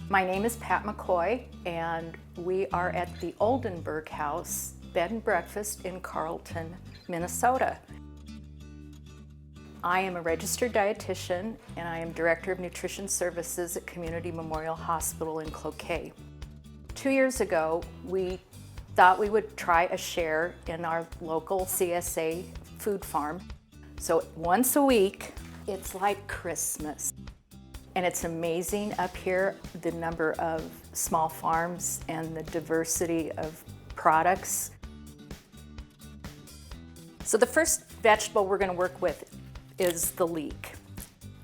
My name is Pat McCoy, and we are at the Oldenburg House Bed and Breakfast in Carlton, Minnesota. I am a registered dietitian, and I am Director of Nutrition Services at Community Memorial Hospital in Cloquet. 2 years ago, we thought we would try a share in our local CSA food farm. So once a week, it's like Christmas. And it's amazing up here, the number of small farms and the diversity of products. So the first vegetable we're going to work with is the leek.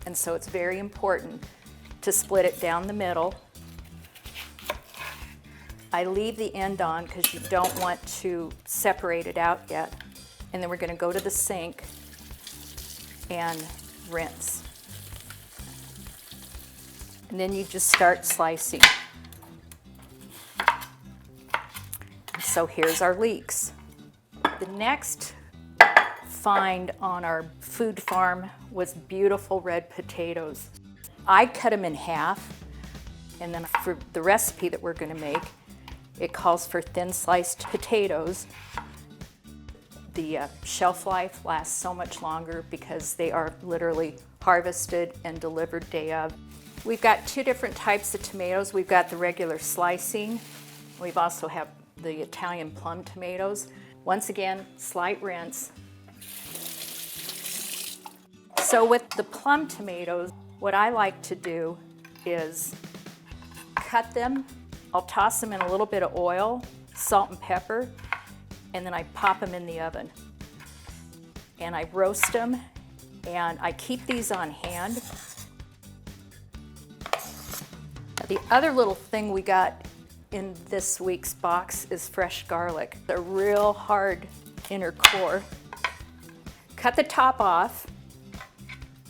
And so it's very important to split it down the middle. I leave the end on because you don't want to separate it out yet. And then we're going to go to the sink and rinse. And then you just start slicing. So here's our leeks. The next find on our food farm was beautiful red potatoes. I cut them in half, and then for the recipe that we're going to make, it calls for thin sliced potatoes. The shelf life lasts so much longer because they are literally harvested and delivered day of. We've got two different types of tomatoes. We've got the regular slicing. We've also have the Italian plum tomatoes. Once again, slight rinse. So with the plum tomatoes, what I like to do is cut them. I'll toss them in a little bit of oil, salt and pepper, and then I pop them in the oven. And I roast them, and I keep these on hand. The other little thing we got in this week's box is fresh garlic. The real hard inner core. Cut the top off,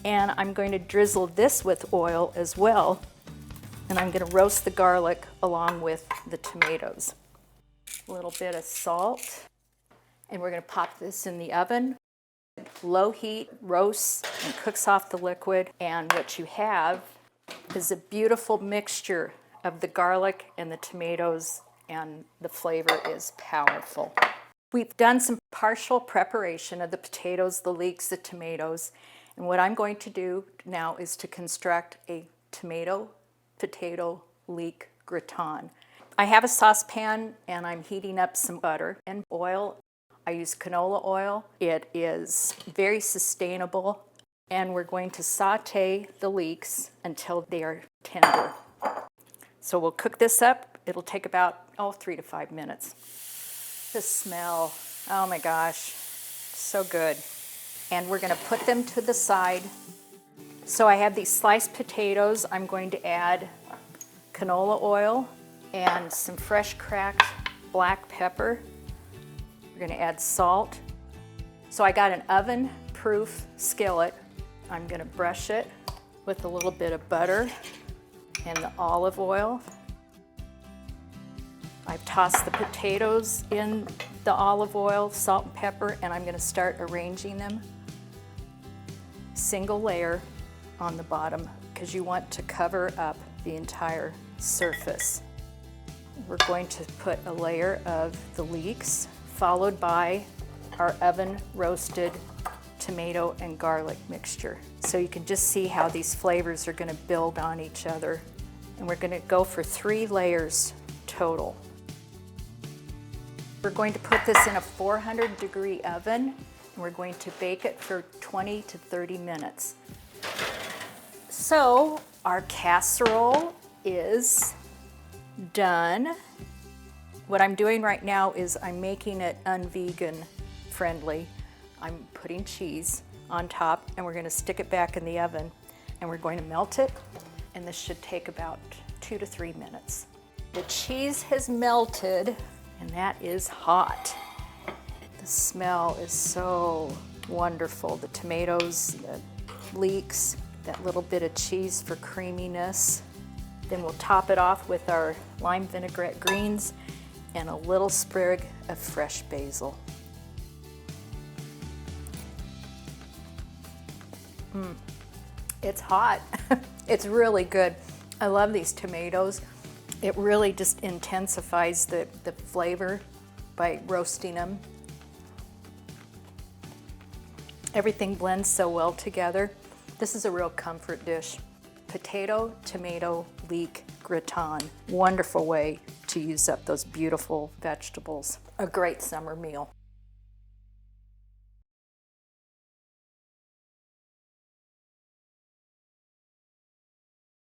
and I'm going to drizzle this with oil as well. And I'm going to roast the garlic along with the tomatoes. A little bit of salt, and we're going to pop this in the oven. Low heat, roasts and cooks off the liquid, and what you have is a beautiful mixture of the garlic and the tomatoes, and the flavor is powerful. We've done some partial preparation of the potatoes, the leeks, the tomatoes, and what I'm going to do now is to construct a tomato, potato, leek gratin. I have a saucepan and I'm heating up some butter and oil. I use canola oil. It is very sustainable. And we're going to saute the leeks until they are tender. So we'll cook this up. It'll take about 3 to 5 minutes. The smell, oh my gosh, so good. And we're going to put them to the side. So I have these sliced potatoes. I'm going to add canola oil and some fresh cracked black pepper. We're going to add salt. So I got an oven-proof skillet. I'm going to brush it with a little bit of butter and the olive oil. I've tossed the potatoes in the olive oil, salt and pepper, and I'm going to start arranging them single layer on the bottom because you want to cover up the entire surface. We're going to put a layer of the leeks, followed by our oven roasted tomato and garlic mixture. So you can just see how these flavors are going to build on each other. And we're going to go for 3 layers total. We're going to put this in a 400-degree oven, and we're going to bake it for 20 to 30 minutes. So our casserole is done. What I'm doing right now is I'm making it un-vegan friendly. I'm putting cheese on top, and we're going to stick it back in the oven, and we're going to melt it, and this should take about 2 to 3 minutes. The cheese has melted, and that is hot. The smell is so wonderful. The tomatoes, the leeks, that little bit of cheese for creaminess. Then we'll top it off with our lime vinaigrette greens and a little sprig of fresh basil. It's hot. It's really good. I love these tomatoes. It really just intensifies the flavor by roasting them. Everything blends so well together. This is a real comfort dish. Potato, tomato, leek gratin. Wonderful way to use up those beautiful vegetables. A great summer meal.